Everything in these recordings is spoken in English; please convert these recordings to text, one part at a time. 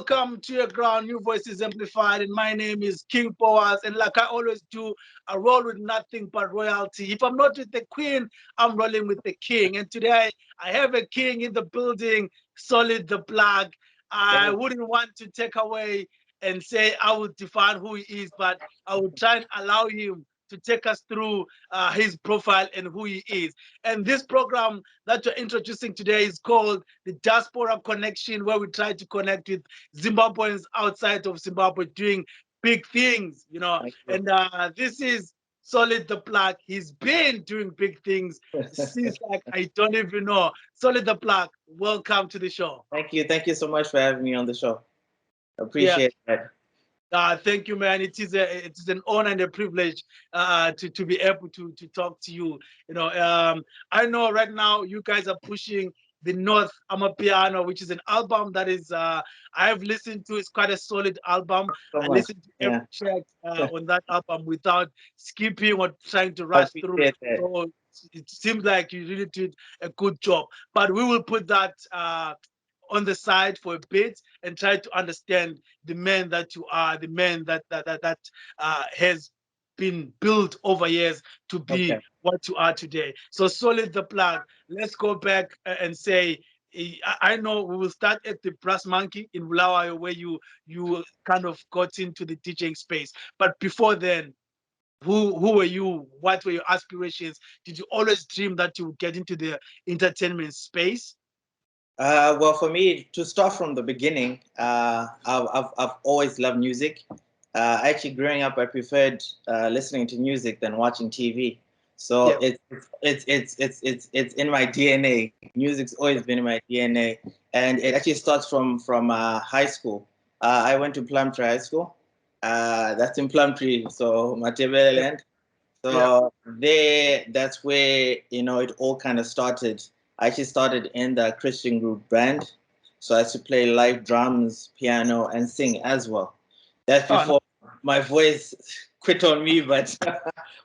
Welcome to your ground, New Voices Amplified, and my name is King Boaz. And like I always do, I roll with nothing but royalty. If I'm not with the queen, I'm rolling with the king. And today I have a king in the building, Solid the Plug. I wouldn't want to take away and say I would define who he is, but I would try and allow him to take us through his profile and who he is. And this program that we're introducing today is called the Diaspora Connection, where we try to connect with Zimbabweans outside of Zimbabwe doing big things, you know. And this is Solid the Plug. He's been doing big things since like I don't even know. Solid the Plug, welcome to the show. Thank you. Thank you so much for having me on the show. Yeah. Appreciate that. Thank you, man. It is an honor and a privilege to be able to talk to you. You know, I know right now you guys are pushing the North Amapiano, which is an album that is I have listened to. It's quite a solid album. So I much. listened to every Yeah. track on that album without skipping or trying to rush through. Appreciate that. So it seems like you really did a good job. But we will put that on the side for a bit and try to understand the man that you are, the man that has been built over years to be Okay. what you are today. So Solid the Plug. Let's go back and say, I know we will start at the Brass Monkey in Bulawayo, where you kind of got into the DJing space. But before then, who were you? What were your aspirations? Did you always dream that you would get into the entertainment space? Well, for me, to start from the beginning, I've always loved music. Actually, growing up, I preferred listening to music than watching TV. So Yeah. it's in my DNA. Music's always been in my DNA, and it actually starts from high school. I went to Plumtree High School. That's in Plumtree, so Matebele Yeah. land. Yeah. So that's where it all kind of started. I actually started in the Christian group band, so I used to play live drums, piano, and sing as well. That's Oh, no. before my voice quit on me, but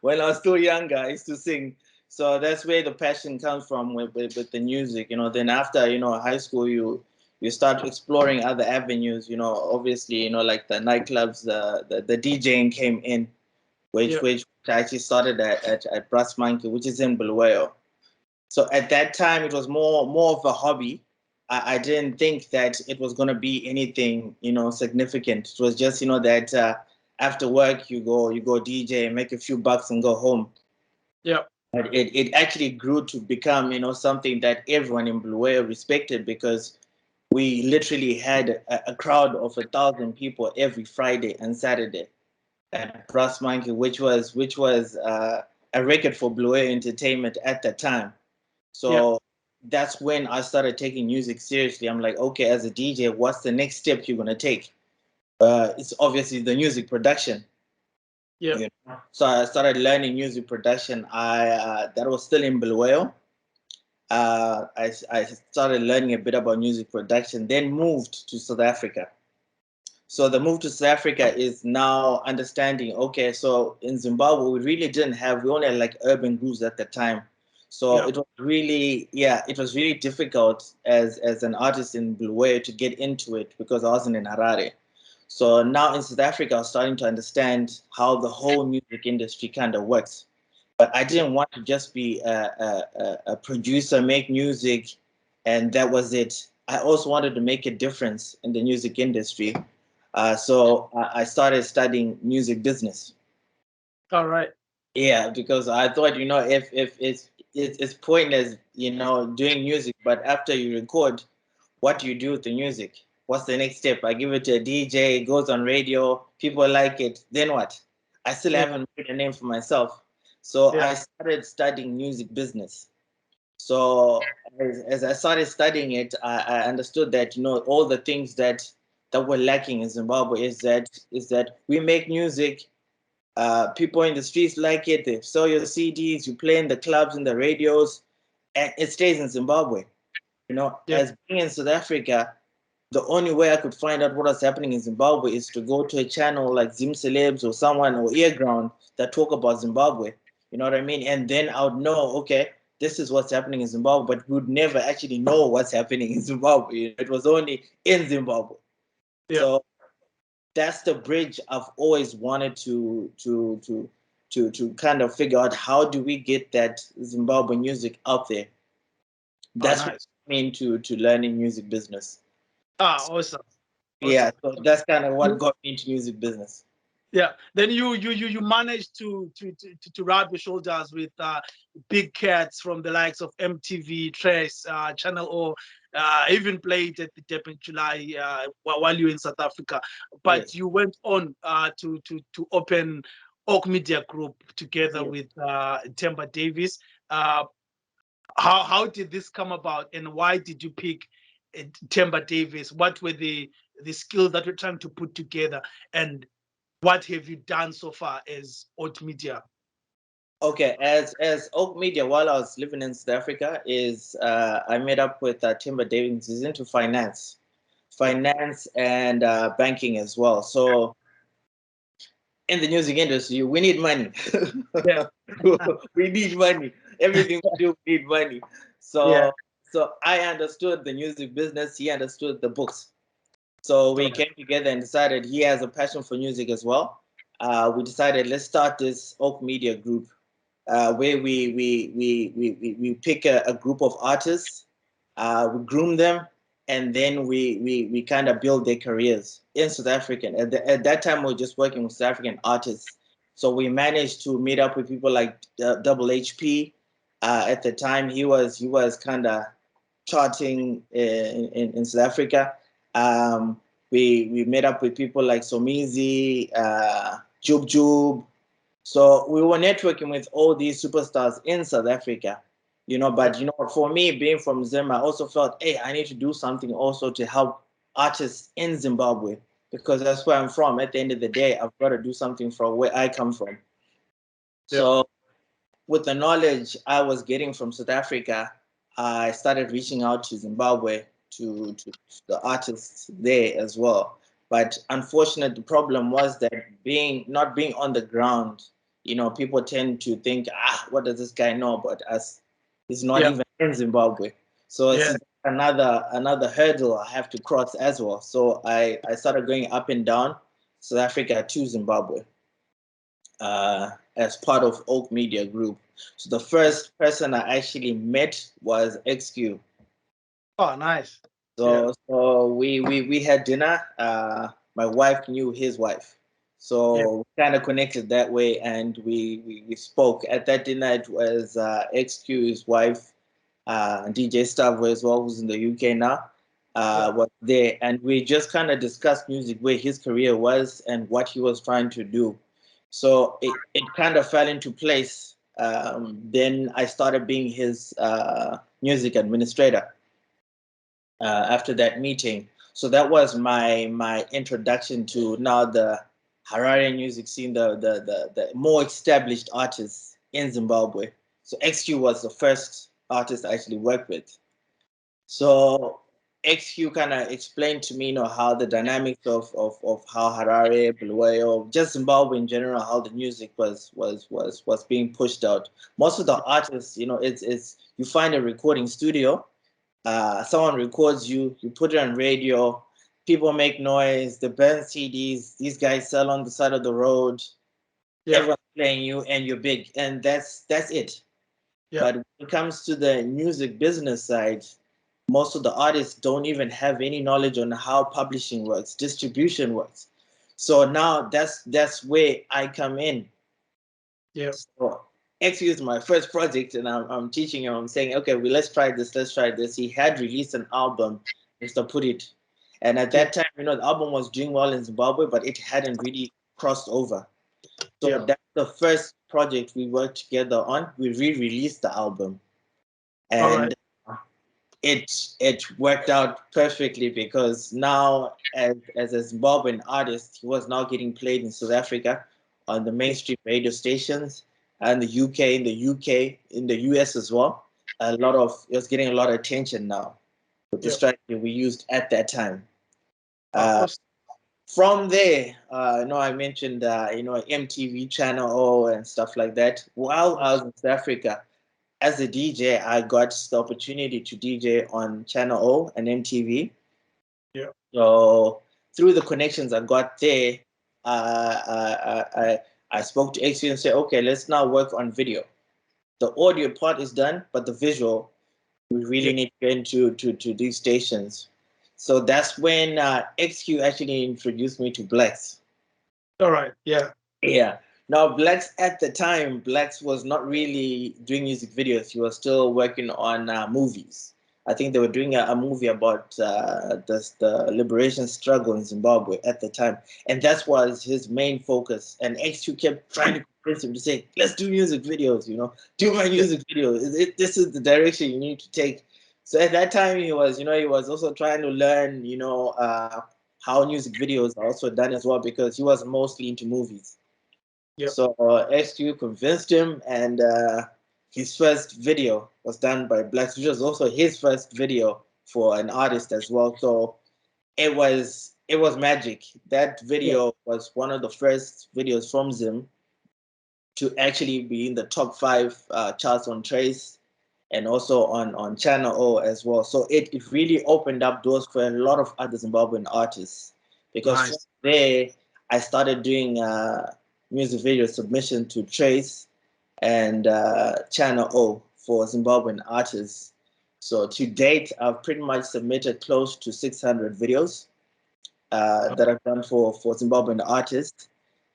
when I was still younger, I used to sing. So that's where the passion comes from with the music. Then after high school, you start exploring other avenues. Obviously, like the nightclubs, the DJing came in, Yeah. which I actually started at Brass Monkey, which is in Bulawayo. So at that time, it was more of a hobby. I didn't think that it was going to be anything, significant. It was just, that after work you go DJ, make a few bucks, and go home. Yeah. But it actually grew to become, something that everyone in Bulawayo respected, because we literally had a crowd of 1,000 people every Friday and Saturday at Brass Monkey, which was a record for Blue Air Entertainment at the time. Yeah. So that's when I started taking music seriously. I'm like, okay, as a DJ, what's the next step you're gonna take? It's obviously the music production. Yeah. So I started learning music production. I that was still in Bulawayo. I started learning a bit about music production, then moved to South Africa. So the move to South Africa is now understanding, okay, so in Zimbabwe, we only had like urban grooves at the time. So Yeah. it was really, yeah, it was really difficult as an artist in Bulawayo to get into it, because I wasn't in Harare. So now in South Africa, I was starting to understand how the whole music industry kind of works. But I didn't want to just be a producer, make music, and that was it. I also wanted to make a difference in the music industry. So I started studying music business. All right. Yeah, because I thought, if it's pointless, doing music, but after you record, what do you do with the music? What's the next step? I give it to a DJ, it goes on radio, people like it. Then what? I still Yeah. haven't made a name for myself. So Yeah. I started studying music business. So as I started studying it, I understood that all the things that were lacking in Zimbabwe is that we make music, people in the streets like it, they sell your CDs, you play in the clubs and the radios, and it stays in Zimbabwe. Yeah. As being in South Africa, the only way I could find out what was happening in Zimbabwe is to go to a channel like Zim Celebs or someone, or earGROUND, that talk about Zimbabwe. You know what I mean? And then I would know, okay, this is what's happening in Zimbabwe, but we would never actually know what's happening in Zimbabwe. It was only in Zimbabwe. Yeah. So that's the bridge I've always wanted to kind of figure out, how do we get that Zimbabwean music out there. Oh, That's what nice. I mean to learning music business. Ah, awesome. Yeah, Awesome. so that's kind of what got me into music business. Yeah. Then you managed to rub your shoulders with big cats from the likes of MTV, Trace, Channel O. Even played at the Durban July while you were in South Africa. But Yes, you went on to open Oak Media Group together yes. with Temba Davis. Uh, how did this come about, and why did you pick Temba Davis? What were the skills that you're trying to put together, and what have you done so far as Oat Media? Okay, as Oak Media, while I was living in South Africa, is I met up with Timber Davis. He's into finance and banking as well. So in the music industry, we need money. Yeah, We need money. Everything we do, we need money. yeah, So I understood the music business. He understood the books. So we came together and decided he has a passion for music as well. We decided, let's start this Oak Media Group, where we pick a group of artists, we groom them, and then we kind of build their careers in South African. At that time, we were just working with South African artists. So we managed to meet up with people like Double HP. At the time, he was kind of charting in South Africa. Um, we met up with people like Somizi, Jub Jub. So we were networking with all these superstars in South Africa, yeah, but for me, being from Zim, I also felt, hey, I need to do something also to help artists in Zimbabwe, because that's where I'm from. At the end of the day, I've got to do something from where I come from. yeah. So with the knowledge I was getting from South Africa, I started reaching out to Zimbabwe, to the artists there as well. But unfortunately, the problem was that not being on the ground, people tend to think, what does this guy know about us? He's not Yeah, even in Zimbabwe. So it's yeah. another hurdle I have to cross as well. So I started going up and down South Africa to Zimbabwe, as part of Oak Media Group. So the first person I actually met was XQ. Oh, nice. Yeah, So we had dinner. My wife knew his wife, yeah, so we kind of connected that way, and we spoke at that dinner. It was XQ's wife, DJ Stavo as well, who's in the UK now. yeah. Was there, and we just kind of discussed music, where his career was and what he was trying to do. So it kind of fell into place. Then I started being his music administrator after that meeting. So that was my introduction to now the Harare music scene, the more established artists in Zimbabwe. So XQ was the first artist I actually worked with. So XQ kind of explained to me, how the dynamics of how Harare, Bulawayo, just Zimbabwe in general, how the music was being pushed out. Most of the artists, it's you find a recording studio, someone records you, you put it on radio, people make noise, the band CDs, these guys sell on the side of the road, Yeah, everyone's playing you, and you're big, and that's it. yeah. But when it comes to the music business side, most of the artists don't even have any knowledge on how publishing works, distribution works. So now that's where I come in. Yeah. So actually, it's my first project, and I'm teaching him. I'm saying, okay, let's try this. Let's try this. He had released an album, Mr. Put It, and at Yeah, that time, the album was doing well in Zimbabwe, but it hadn't really crossed over. So yeah. that's the first project we worked together on. We re-released the album, All right. and it worked out perfectly, because now as a Zimbabwean artist, he was now getting played in South Africa on the mainstream radio stations, and the UK, in the US as well. It was getting a lot of attention now with the Yeah. strategy we used at that time. Uh, Awesome. from there, I mentioned MTV Channel O and stuff like that. While I was in South Africa, as a DJ, I got the opportunity to DJ on Channel O and MTV. Yeah. So through the connections I got there, I spoke to XU and said, okay, let's now work on video. The audio part is done, but the visual, we really need to get into to these stations. So that's when XQ actually introduced me to Blacks. All right. Yeah. Yeah. Now, Blacks at the time, Blacks was not really doing music videos. He was still working on movies. I think they were doing a movie about the liberation struggle in Zimbabwe at the time. And that was his main focus. And X2 kept trying to convince him to say, let's do music videos, do my music videos. This is the direction you need to take. So at that time, he was also trying to learn, how music videos are also done as well, because he was mostly into movies. Yep. So XQ convinced him, and his first video was done by Blacks, which was also his first video for an artist as well. So it was magic. That video was one of the first videos from Zim to actually be in the top 5 charts on Trace, and also on Channel O as well. So it really opened up doors for a lot of other Zimbabwean artists, because from there I started doing music video submission to Trace and Channel O for Zimbabwean artists. So to date, I've pretty much submitted close to 600 videos that I've done for Zimbabwean artists.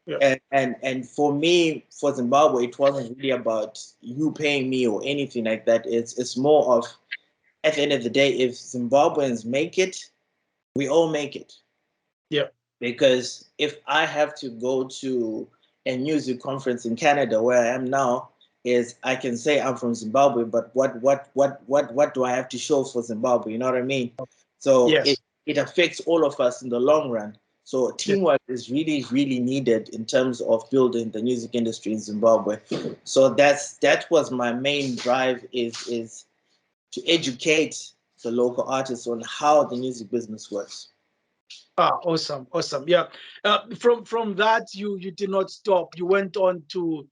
Yeah. And for me, for Zimbabwe, it wasn't really about you paying me or anything like that. It's more of, at the end of the day, if Zimbabweans make it, we all make it. Yeah. Because if I have to go to a music conference in Canada, where I am now, is I can say I'm from Zimbabwe, but what do I have to show for Zimbabwe? You know what I mean? So it affects all of us in the long run. So teamwork is really, really needed in terms of building the music industry in Zimbabwe. So that was my main drive, is to educate the local artists on how the music business works. Awesome. Yeah. From that, you did not stop. You went on to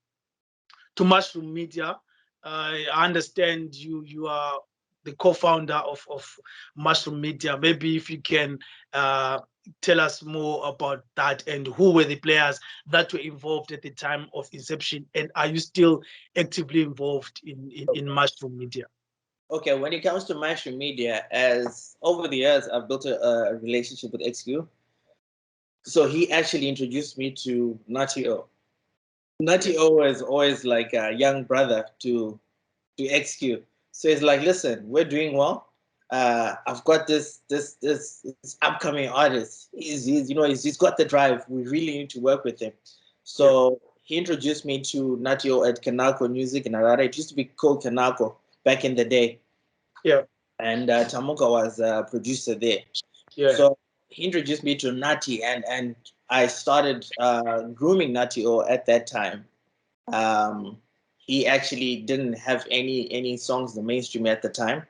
Mushroom Media. I understand you are the co-founder of Mushroom Media. Maybe if you can tell us more about that, and who were the players that were involved at the time of inception, and are you still actively involved in Mushroom Media? Okay, when it comes to Mushroom Media, as over the years, I've built a relationship with XQ. So he actually introduced me to Nati O. Nati O was always like a young brother to XQ. So he's like, listen, we're doing well. I've got this upcoming artist. He's got the drive. We really need to work with him. So he introduced me to Nati O at Kanako Music in Harare. It used to be called Kanako back in the day. Yeah. And Tamuka was a producer there. Yeah. So he introduced me to Nati, and I started grooming Nati O at that time. He actually didn't have any songs in the mainstream at the time.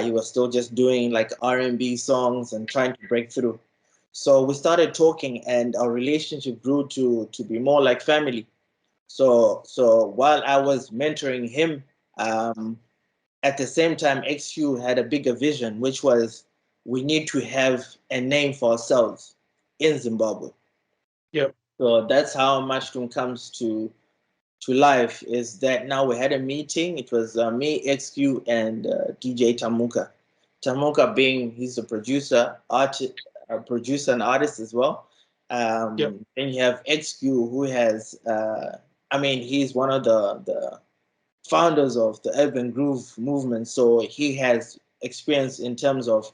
He was still just doing like R&B songs and trying to break through. So we started talking, and our relationship grew to be more like family. So while I was mentoring him, at the same time, XQ had a bigger vision, which was, we need to have a name for ourselves in Zimbabwe. Yep. So that's how Mushroom comes to life, is that now we had a meeting. It was me, XQ, and DJ Tamuka. Tamuka being, he's a producer, producer and artist as well. Then you have XQ, who has, he's one of the founders of the urban groove movement. So he has experience in terms of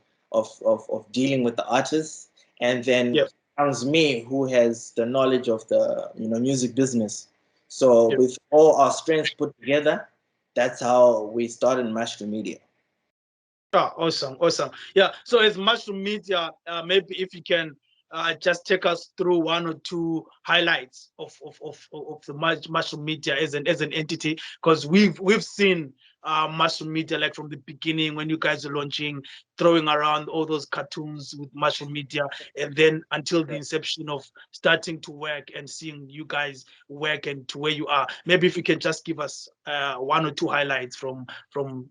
dealing with the artists. And then comes me, who has the knowledge of the music business. So with all our strengths put together, that's how we started Mushroom Media. Awesome. Yeah. So as Mushroom Media, maybe if you can just take us through one or two highlights of the Mushroom Media as an entity, because we've seen Mushroom Media like from the beginning, when you guys are launching, throwing around all those cartoons with Mushroom Media, and then until the inception of starting to work and seeing you guys work and to where you are. Maybe if you can just give us one or two highlights from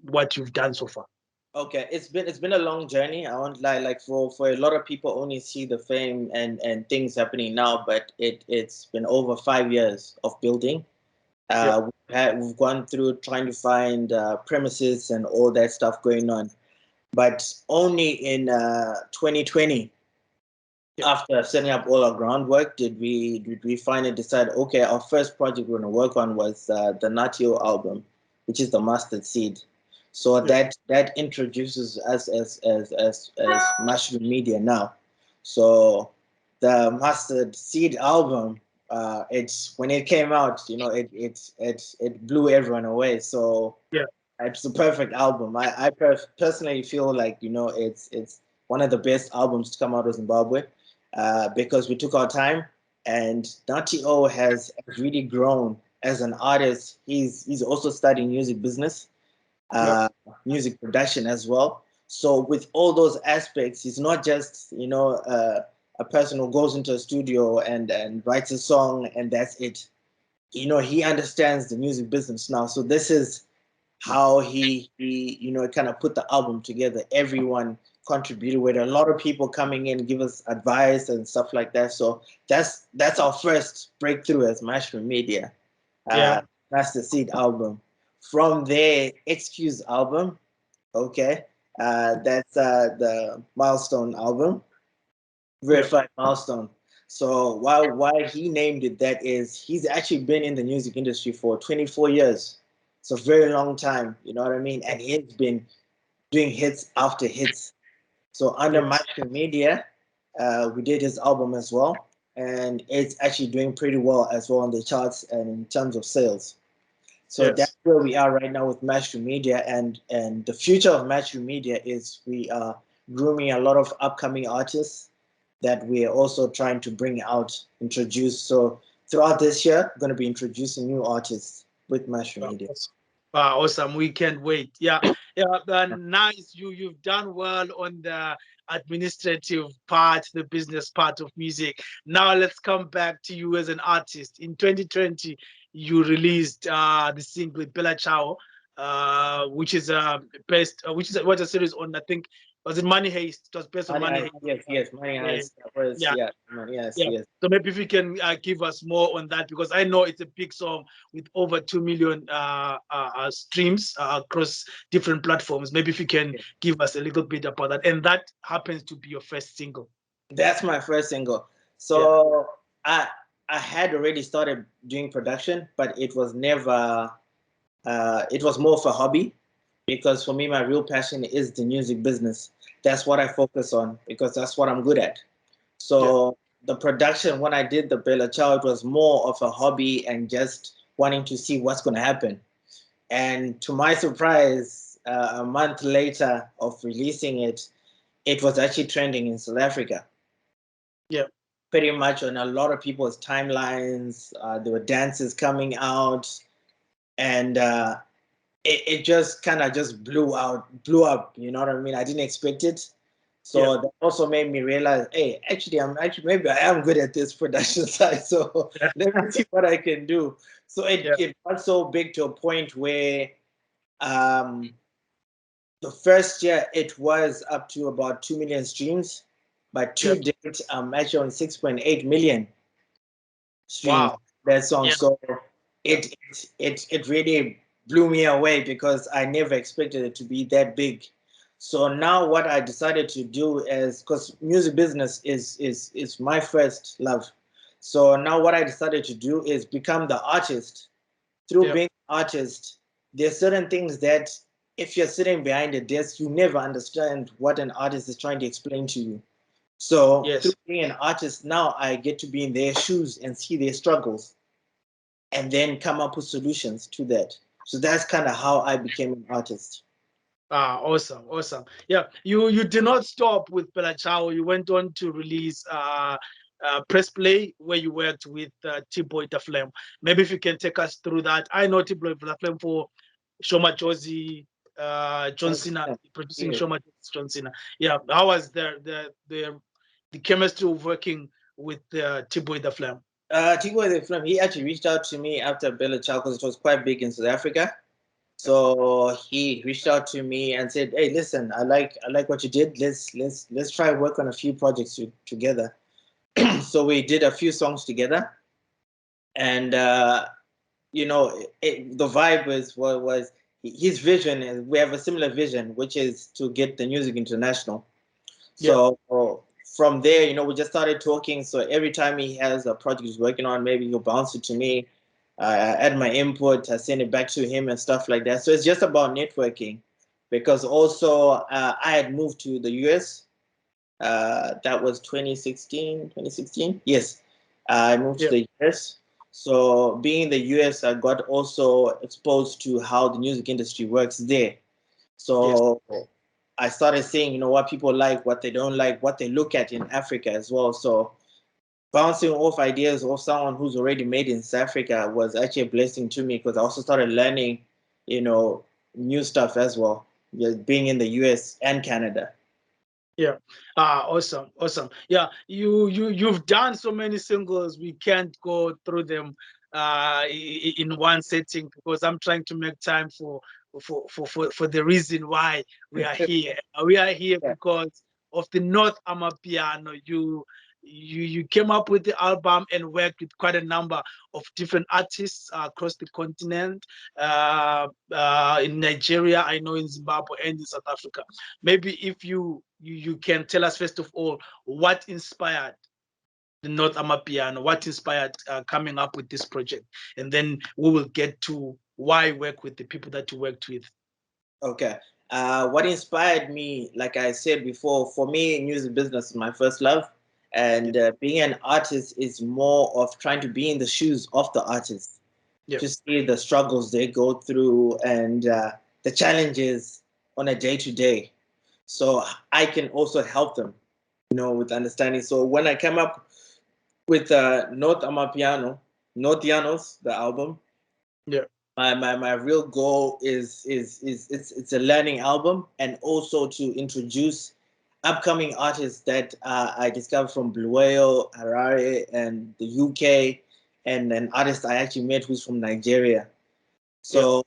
what you've done so far. Okay, it's been a long journey. I won't lie. Like for a lot of people, only see the fame and things happening now, but it's been over 5 years of building. Yeah, We've gone through trying to find premises and all that stuff going on, but only in 2020, yeah, after setting up all our groundwork, did we finally decide, okay, our first project we're going to work on was the Natio album, which is the mustard seed. So yeah, that introduces us as mushroom media now. So the mustard seed album, it's when it came out, it blew everyone away. So yeah, it's the perfect album. I personally feel like it's one of the best albums to come out of Zimbabwe, because we took our time, and Nati O has really grown as an artist. He's also studying music business, yeah, uh, music production as well. So with all those aspects, he's not just a person who goes into a studio and writes a song and that's it. He understands the music business now. So this is how he kind of put the album together. Everyone contributed, with a lot of people coming in, give us advice and stuff like that. So that's our first breakthrough as Mushroom Media. yeah. That's the Seed album. From there, Excuse album. Okay, that's the Milestone album, Yeah. Verified Milestone. So why he named it that is he's actually been in the music industry for 24 years. It's a very long time, you know what I mean? And he's been doing hits after hits. So under Yes. Mushroom Media, we did his album as well, and it's actually doing pretty well as well on the charts and in terms of sales. So that's Yes. where we are right now with Mushroom Media, and the future of Mushroom Media is we are grooming a lot of upcoming artists that we are also trying to bring out, introduce. So throughout this year, we're going to be introducing new artists with Mushroom Media. Awesome. Wow, awesome. We can't wait. Yeah. Yeah. Nice. You've done well on the administrative part, the business part of music. Now let's come back to you as an artist. In 2020, you released the single Bella Ciao, which is based which is what a series on, I think, was it Money Heist? It was based on Money Money Heist, Heist. yes, yes, Money Yeah. Heist, that was, Yeah. yeah, yes, Yeah. yes. So maybe if you can give us more on that, because I know it's a big song with over 2 million streams across different platforms. Maybe if you can give us a little bit about that. And that happens to be your first single. That's my first single. Yeah. So I I had already started doing production, but it was never it was more of a hobby, because for me my real passion is the music business. That's what I focus on because that's what I'm good at. Yeah. So the production, when I did the Bella Ciao, it was more of a hobby and just wanting to see what's going to happen. And to my surprise, a month later of releasing it, it was actually trending in South Africa, Yeah. pretty much on a lot of people's timelines. There were dances coming out, and it just kind of just blew up. You know what I mean? I didn't expect it. Yeah. So that also made me realize, hey, actually maybe I am good at this production side. So let me see what I can do. So Yeah. it got so big to a point where um, the first year it was up to about 2 million streams. But Yeah. to date, I'm actually on 6.8 million streams, Wow. that song. Yeah. So Yeah. it really blew me away because I never expected it to be that big. So now what I decided to do is, because music business is my first love. So now what I decided to do is become the artist. Through Yeah. being an artist, there's certain things that if you're sitting behind a desk, you never understand what an artist is trying to explain to you. So through Yes. being an artist, now I get to be in their shoes and see their struggles and then come up with solutions to that. So that's kind of how I became an artist. Awesome, awesome. Yeah, you did not stop with Bella Ciao. You went on to release Press Play, where you worked with T-Boy Da Flame. Maybe if you can take us through that. I know T-Boy Da Flame for Shoma Josie, John Cena, producing Yes. Shoma John Cena. Yeah, how was the chemistry of working with T-Boy Da Flame? Tigo the film, he actually reached out to me after Bella Ciao because it was quite big in South Africa. So he reached out to me and said, "Hey, listen, I like what you did. Let's try work on a few projects together." So we did a few songs together, and the vibe was his vision. Is we have a similar vision, which is to get the music international. Yeah. So from there, we just started talking. So every time he has a project he's working on, maybe he'll bounce it to me. I add my input, I send it back to him and stuff like that. So it's just about networking, because also I had moved to the US. That was 2016, 2016. Yes, I moved to Yeah. the US. So being in the US, I got also exposed to how the music industry works there. Yes. So I started seeing, what people like, what they don't like, what they look at in Africa as well. So bouncing off ideas of someone who's already made in South Africa was actually a blessing to me, because I also started learning, new stuff as well, just being in the US and Canada. Yeah. Awesome. Awesome. Yeah. You've done so many singles. We can't go through them in one setting, because I'm trying to make time for the reason why we are here. We are here Yeah. because of the North Amapiano. You came up with the album and worked with quite a number of different artists across the continent, in Nigeria, I know, in Zimbabwe, and in South Africa. Maybe if you can tell us, first of all, what inspired the North Amapiano, what inspired coming up with this project, and then we will get to why work with the people that you worked with. Okay. What inspired me, like I said before, for me, music business is my first love. And being an artist is more of trying to be in the shoes of the artist, Yeah. to see the struggles they go through, and the challenges on a day to day. So I can also help them, with understanding. So when I came up with North Amapiano, North Yanos, the album, Yeah. my real goal is it's a learning album, and also to introduce upcoming artists that I discovered from Bulawayo, Harare, and the UK, and an artist I actually met who's from Nigeria. Yeah. So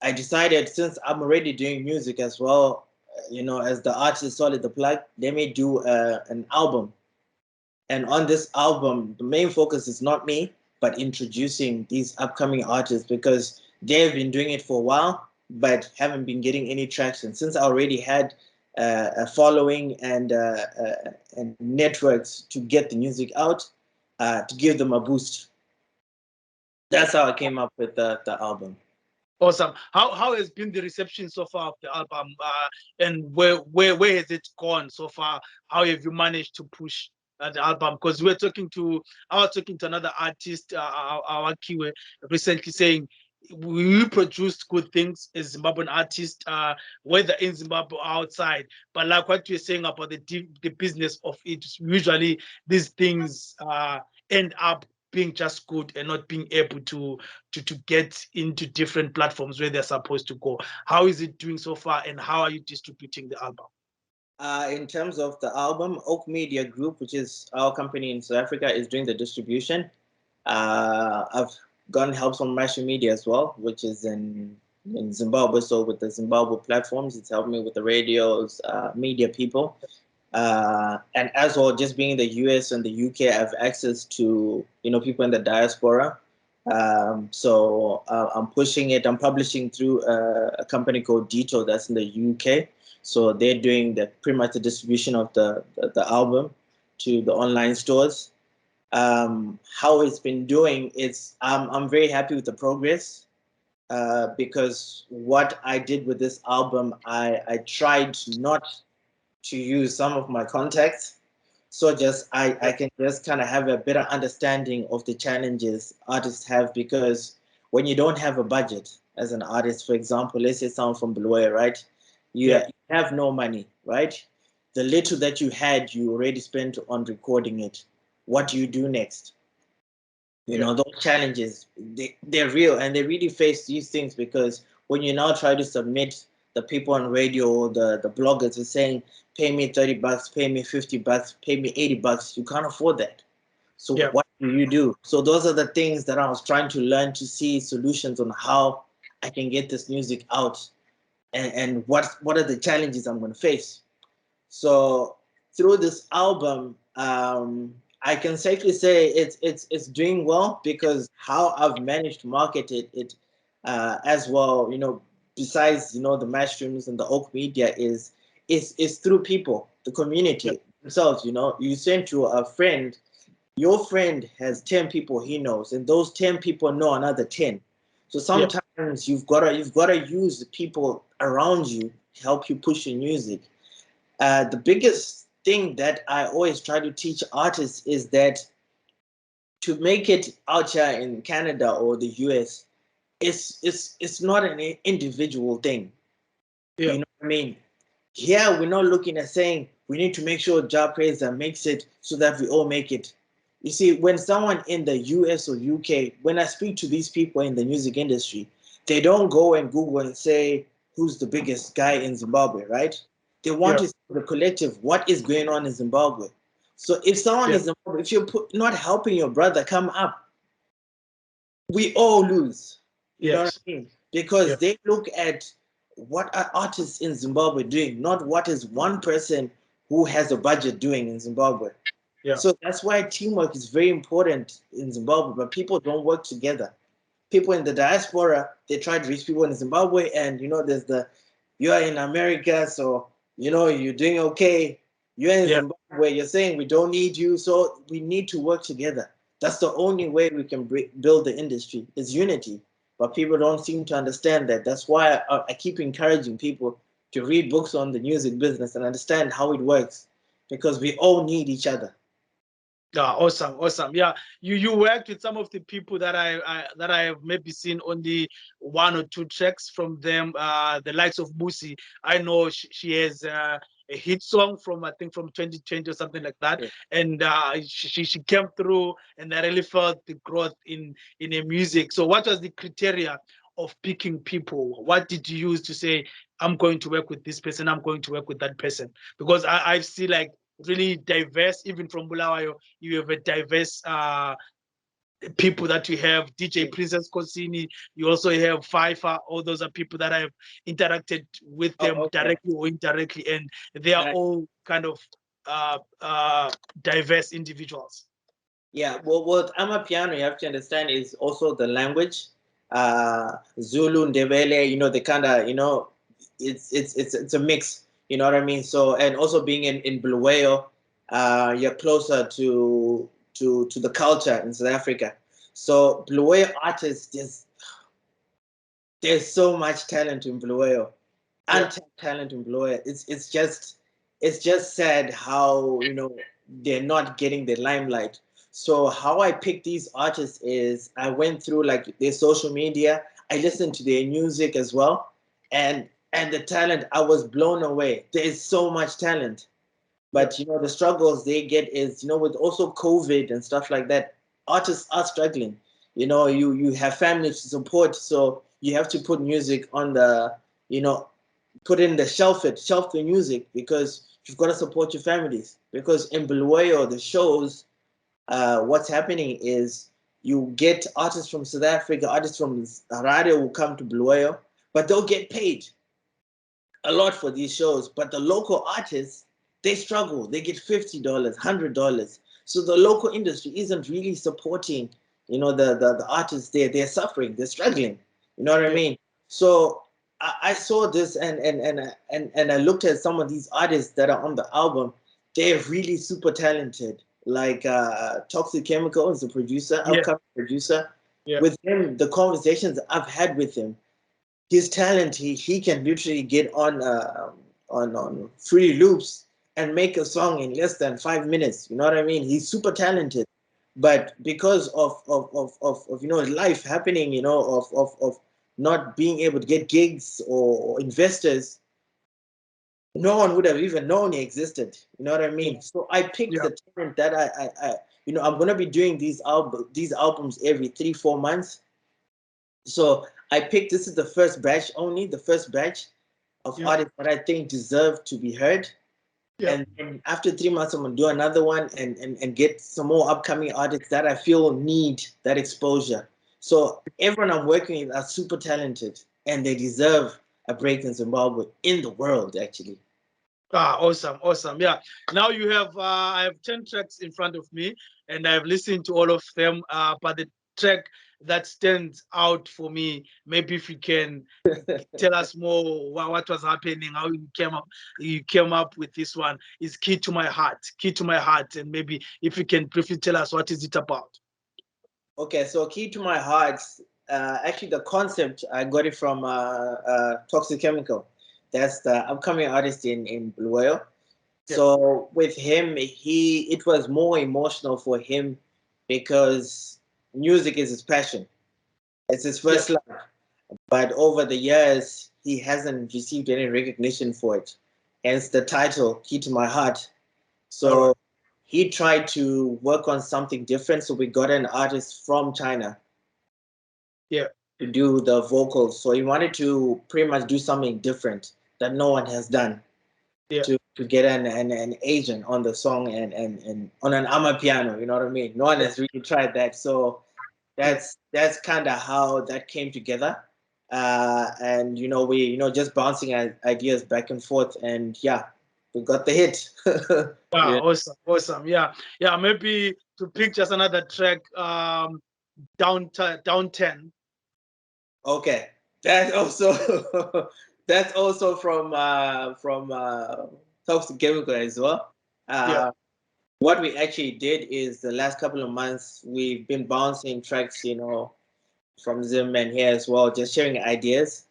I decided, since I'm already doing music as well, as the artist SOLYD the plug, let me do an album. And on this album, the main focus is not me, but introducing these upcoming artists, because they've been doing it for a while, but haven't been getting any traction. Since I already had a following and networks to get the music out, to give them a boost. That's how I came up with the album. Awesome. How has been the reception so far of the album, and where has it gone so far? How have you managed to push the album? Because I was talking to another artist, our Kiwe, recently, saying we produced good things as Zimbabwean artists, whether in Zimbabwe or outside. But like what you're saying about the business of it, usually these things end up being just good and not being able to get into different platforms where they're supposed to go. How is it doing so far, and how are you distributing the album? In terms of the album, Oak Media Group, which is our company in South Africa, is doing the distribution. I've gotten help from Mashu Media as well, which is in Zimbabwe. So with the Zimbabwe platforms, it's helped me with the radios, media people. And as well, just being in the US and the UK, I have access to people in the diaspora. So I'm pushing it. I'm publishing through a company called Dito that's in the UK. So they're doing pretty much the distribution of the album to the online stores. How it's been doing is I'm very happy with the progress, because what I did with this album, I tried not to use some of my contacts. So just I can just kind of have a better understanding of the challenges artists have, because when you don't have a budget as an artist, for example, let's say someone from Bulawayo, right? You have no money, right? The little that you had, you already spent on recording it. What do you do next? Those challenges, they're real, and they really face these things, because when you now try to submit, the people on radio, the bloggers are saying, pay me $30, pay me $50, pay me $80. You can't afford that. So what do you do? So those are the things that I was trying to learn, to see solutions on how I can get this music out, and what are the challenges I'm going to face. So through this album, I can safely say it's doing well, because how I've managed to market it as well, besides the mushrooms and the oak media, is through people, the community themselves. You send to a friend, your friend has 10 people he knows, and those 10 people know another 10. So sometimes you've got to use the people around you to help you push your music. The biggest thing that I always try to teach artists is that to make it out here in Canada or the US, it's not an individual thing. Yeah. You know what I mean? Here we're not looking at saying we need to make sure Jah Praiser makes it so that we all make it. You see, when someone in the US or UK, when I speak to these people in the music industry, they don't go and Google and say who's the biggest guy in Zimbabwe, right? They want to see the collective, what is going on in Zimbabwe. So if someone is, if you're not helping your brother come up, we all lose. You know what I mean? Because they look at what are artists in Zimbabwe doing, not what is one person who has a budget doing in Zimbabwe. So that's why teamwork is very important in Zimbabwe, but people don't work together. People in the diaspora, they try to reach people in Zimbabwe, and there's you are in America, so you're doing okay. You're in Zimbabwe, you're saying we don't need you, so we need to work together. That's the only way we can build the industry, is unity. But people don't seem to understand that. That's why I keep encouraging people to read books on the music business and understand how it works, because we all need each other. Awesome. Yeah, you worked with some of the people that I have maybe seen only one or two tracks from them. The likes of Busi. I know she has a hit song from, I think, from 2020 or something like that, and she came through, and I really felt the growth in her music. So, what was the criteria of picking people? What did you use to say, I'm going to work with this person, I'm going to work with that person? Because I see like really diverse, even from Bulawayo, you have a diverse people that you have. DJ Princess Kosini, you also have Fifa. All those are people that I have interacted with them directly or indirectly, and they are all kind of diverse individuals. Yeah, well, what Amapiano, you have to understand, is also the language. Zulu, Ndebele, the kind of, it's a mix. You know what I mean? So, and also being in Bulawayo, you're closer to the culture in South Africa. So Bulawayo artists, there's so much talent in Bulawayo, untapped talent in Bulawayo. It's just sad how they're not getting the limelight. So how I picked these artists is I went through like their social media. I listened to their music as well, and the talent, I was blown away. There is so much talent, but the struggles they get is with also COVID and stuff like that. Artists are struggling. You have families to support, so you have to put music on the put in the shelf the music, because you've got to support your families. Because in Bulawayo, the shows, what's happening is you get artists from South Africa, artists from Harare will come to Bulawayo, but they'll get paid a lot for these shows. But the local artists, they struggle. They get $50, $100. So the local industry isn't really supporting, the artists there. They're suffering. They're struggling. You know what I mean? So I saw this, and I looked at some of these artists that are on the album. They're really super talented. Like Toxic Chemical is a producer, upcoming producer. With him, the conversations I've had with him, his talent, he can literally get on free loops and make a song in less than 5 minutes. You know what I mean? He's super talented, but because of life happening, of not being able to get gigs or investors, no one would have even known he existed. You know what I mean? So I picked the talent that I I'm gonna be doing these albums every 3-4 months. So I picked, this is the first batch of artists that I think deserve to be heard. And after 3 months, I'm gonna do another one and get some more upcoming artists that I feel need that exposure. So everyone I'm working with are super talented. and they deserve a break in Zimbabwe, in the world, actually. Ah, awesome, awesome. Yeah. Now you have, I have 10 tracks in front of me, and I've listened to all of them. But the track that stands out for me, maybe if you can tell us more what was happening, how you came up with this one, is Key to My Heart. Key to My Heart. And maybe if you can briefly tell us what is it about. Okay, so Key to My Heart, actually the concept, I got it from Toxic Chemical. That's the upcoming artist in Blue Whale. Yeah. So with him, it was more emotional for him because music is his passion. It's his first Yeah. love. But over the years, he hasn't received any recognition for it. Hence the title, Key to My Heart. All right. So he tried to work on something different. So we got an artist from China Yeah. to do the vocals. So he wanted to pretty much do something different that no one has done. Yeah. To get an Asian on the song and on an Amapiano, you know what I mean? No one Yeah. has really tried that. So Yeah. that's kind of how that came together. And we just bouncing ideas back and forth, and yeah, we got the hit. Wow, Yeah. awesome, awesome. Yeah. Yeah. Maybe to pick just another track, down 10. Okay, that's also that's also from Toxic Chemical as well. Yeah. What we actually did is the last couple of months we've been bouncing tracks, from Zim and here as well, just sharing ideas.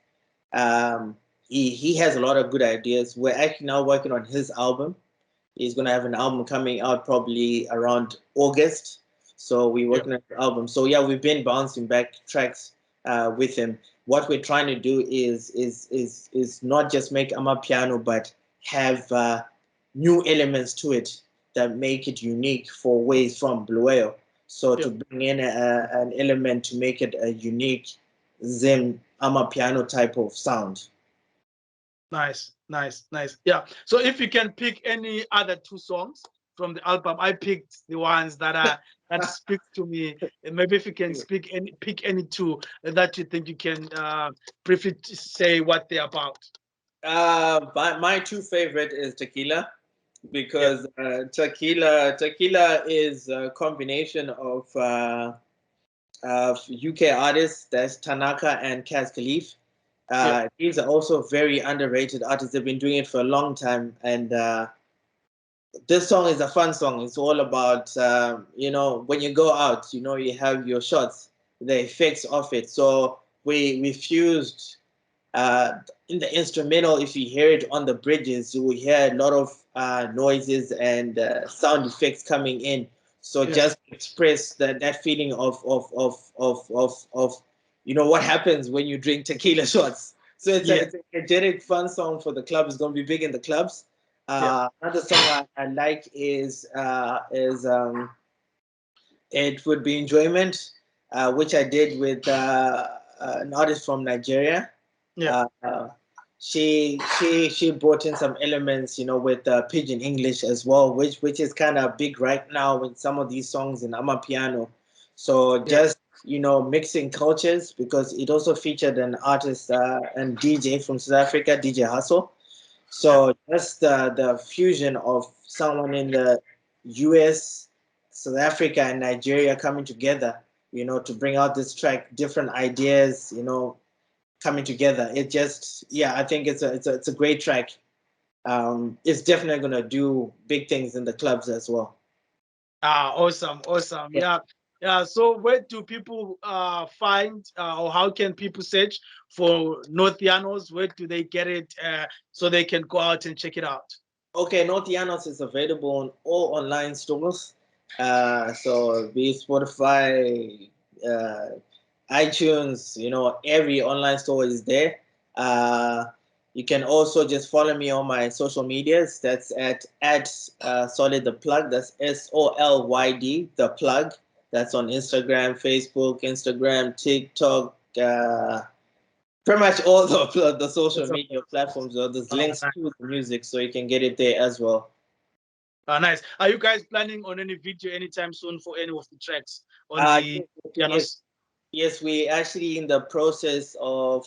He has a lot of good ideas. We're actually now working on his album. He's gonna have an album coming out probably around August. So we're Yeah. working on the album. So yeah, we've been bouncing back tracks with him. What we're trying to do is not just make Amapiano, but have new elements to it that make it unique for ways from Blue Whale. So Yeah. to bring in an element to make it a unique Zim Amapiano type of sound. Nice, nice, nice. Yeah. So if you can pick any other two songs from the album, I picked the ones that speak to me. And maybe if you can pick any two that you think you can briefly say what they're about. My two favorite is Tequila, Yeah. because tequila is a combination of UK artists. That's Tanaka and Kaz Khalif. Yeah. These are also very underrated artists. They've been doing it for a long time, and this song is a fun song. It's all about when you go out, you have your shots, the effects of it. So we fused in the instrumental. If you hear it on the bridges, you will hear a lot of noises and sound effects coming in. So Yeah. just express that feeling of what happens when you drink tequila shots. So Yeah. it's a energetic, fun song for the club. It's going to be big in the clubs. Yeah. Another song I like is It Would Be Enjoyment, which I did with an artist from Nigeria. Yeah. Uh, she brought in some elements, with pidgin English as well, which is kind of big right now with some of these songs in Amapiano. So Yeah. just mixing cultures, because it also featured an artist and DJ from South Africa, DJ Hustle. Yeah. So just the fusion of someone in the US, South Africa, and Nigeria coming together, to bring out this track, different ideas, coming together. It just, yeah, I think it's a great track. It's definitely gonna do big things in the clubs as well. Ah, awesome, awesome. Yeah. Yeah. Yeah. So where do people find or how can people search for North Yanos? Where do they get it so they can go out and check it out? Okay, North Yanos is available on all online stores. So be it Spotify, iTunes, every online store is there. Uh, you can also just follow me on my social medias. That's at Solid the Plug. That's SOLYD the Plug. That's on Instagram, TikTok, pretty much all the social Awesome. media platforms. There's links Nice. to the music, so you can get it there as well. Nice. Are you guys planning on any video anytime soon for any of the tracks on Uh, the yes, pianos? Yes, we actually in the process of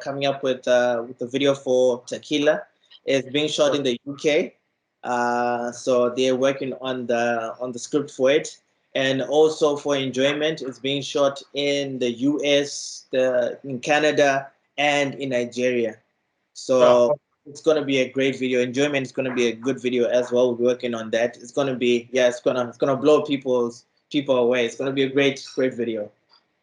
coming up with the video for Tequila. It's being shot in the UK, so they're working on the script for it, and also for Enjoyment, it's being shot in the US, in Canada, and in Nigeria. Yeah. So it's gonna be a great video. Enjoyment is gonna be a good video as well. We're working on that. It's gonna be, yeah, it's gonna blow people away. It's gonna be a great video.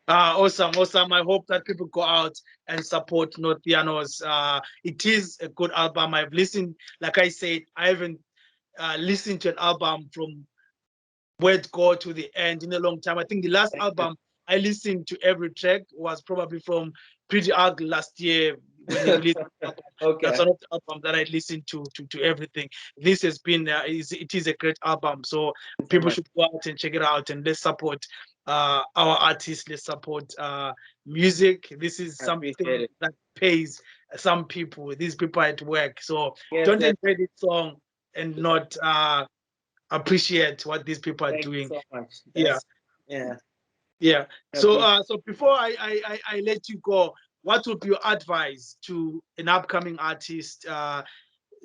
Awesome, awesome. I hope that people go out and support North Yanos. It is a good album. I've listened, like I said, I haven't listened to an album from where it go to the end in a long time. I think the last album I listened to every track was probably from Pretty Ugly last year when they released the album. That's Okay. one of the albums that I listened to everything. This has been it is a great album. So Thank you so people much. should go out and check it out and let's support our artists. Let's support music. This is I appreciate something it. that pays some people. These people at work. So Yes, don't yes. enjoy this song and not appreciate what these people are Thank you doing. so much. Yeah, That's, yeah. yeah. I So, appreciate so before I let you go, what would be your advice to an upcoming artist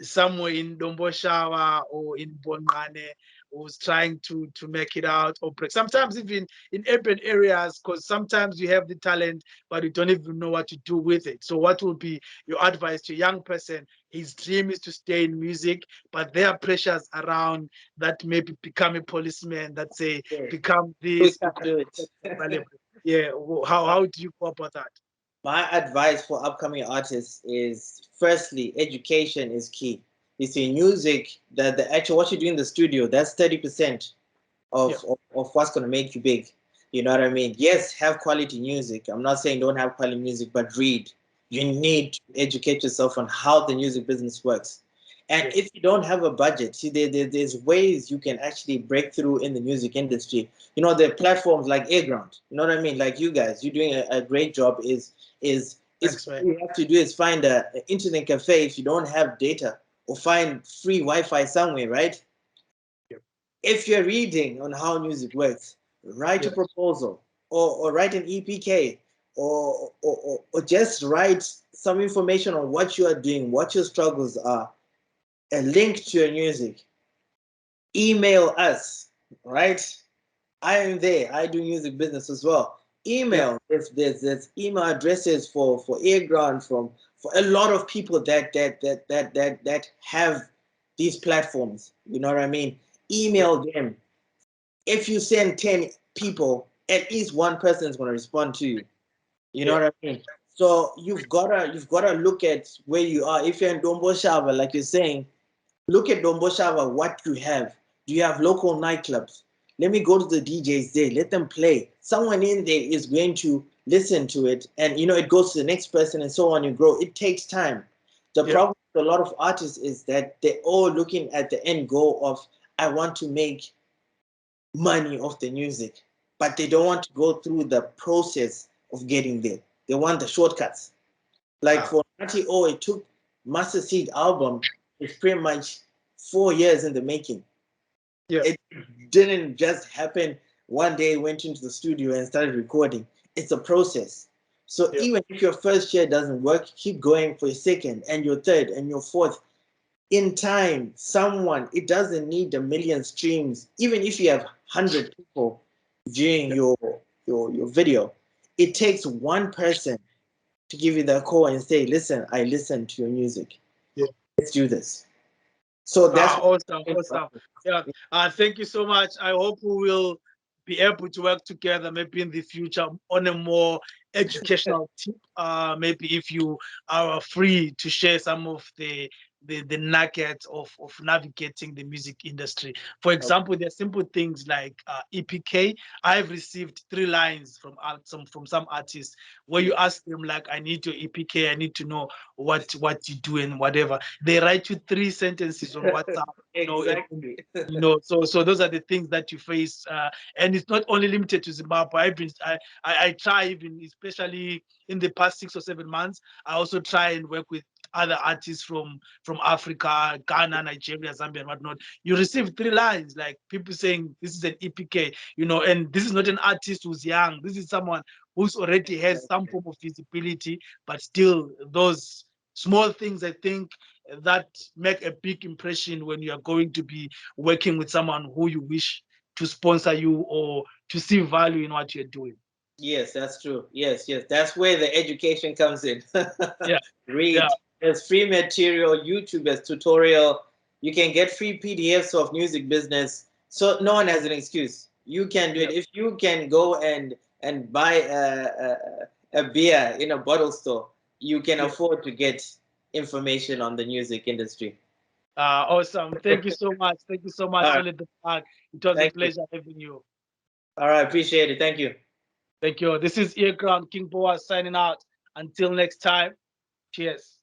somewhere in Domboshawa or in Bongane who's trying to make it out or break? Sometimes even in urban areas, because sometimes you have the talent, but you don't even know what to do with it. So what would be your advice to a young person? His dream is to stay in music, but there are pressures around that maybe become a policeman, that say it. become We this, can become do it. valuable. Yeah, how do you go about that? My advice for upcoming artists is firstly, education is key. You see, music, the actual what you do in the studio, that's 30% Yeah, of what's gonna make you big. You know what I mean? Yes, have quality music. I'm not saying don't have quality music, but read. You need to educate yourself on how the music business works. And yeah, if you don't have a budget, see, there's ways you can actually break through in the music industry. You know, there are platforms like earGROUND. You know what I mean? Like you guys, you're doing a great job. Is thanks, all man. you have to do is find an internet cafe if you don't have data, or find free Wi-Fi somewhere, right? Yeah, If you're reading on how music works, write a yeah, proposal, or write an EPK, or just write some information on what you are doing, what your struggles are, a link to your music. Email us, right? I am there. I do music business as well. yeah, Email. There's email addresses for earGROUND, from for a lot of people that have these platforms. You know what I mean? yeah, Email them. If you send 10 people, at least one person is going to respond to you. You know yeah, what I mean? So you've gotta look at where you are. If you're in Dombo Shava, like you're saying, look at Dombo Shava, what you have. Do you have local nightclubs? Let me go to the DJs there. Let them play. Someone in there is going to listen to it, and it goes to the next person, and so on. You grow. It takes time. The yeah, problem with a lot of artists is that they're all looking at the end goal of, I want to make money off the music, but they don't want to go through the process of getting there. They want the shortcuts. Like ah, for Natty O, it took Master Seed album. It's pretty much 4 years in the making. yeah, It didn't just happen one day. Went into the studio and started recording. It's a process. So yeah, even if your first year doesn't work, keep going for your second and your third and your fourth. In time, someone, it doesn't need a million streams. Even if you have 100 people viewing yeah, your video, it takes one person to give you the call and say, listen, I listened to your music. yeah. Let's do this. So that's Awesome, awesome. Yeah. Thank you so much. I hope we will be able to work together maybe in the future on a more educational tip. Maybe if you are free to share some of the nuggets of navigating the music industry. For example, there are simple things like EPK. I've received 3 lines from some artists where you ask them like, I need your EPK, I need to know what you do and whatever. They write you 3 sentences on WhatsApp. exactly. So those are the things that you face, and it's not only limited to Zimbabwe. I try, even especially in the past 6 or 7 months, I also try and work with other artists from Africa, Ghana, Nigeria, Zambia, and whatnot, you receive 3 lines, like people saying this is an EPK, and this is not an artist who's young. This is someone who's already has some form of visibility, but still those small things, I think, that make a big impression when you are going to be working with someone who you wish to sponsor you or to see value in what you're doing. Yes, that's true. Yes, yes. That's where the education comes in. Yeah. Read. Yeah. There's free material, YouTube as tutorial. You can get free PDFs of music business. So no one has an excuse. You can do Yeah. it. If you can go and buy a beer in a bottle store, you can Yeah. afford to get information on the music industry. Awesome. Thank you so much. Thank you so much, All right. Solid the Park. It was a Thank you. pleasure having you. All right. Appreciate it. Thank you. Thank you. This is earGROUND, King Boaz signing out. Until next time, cheers.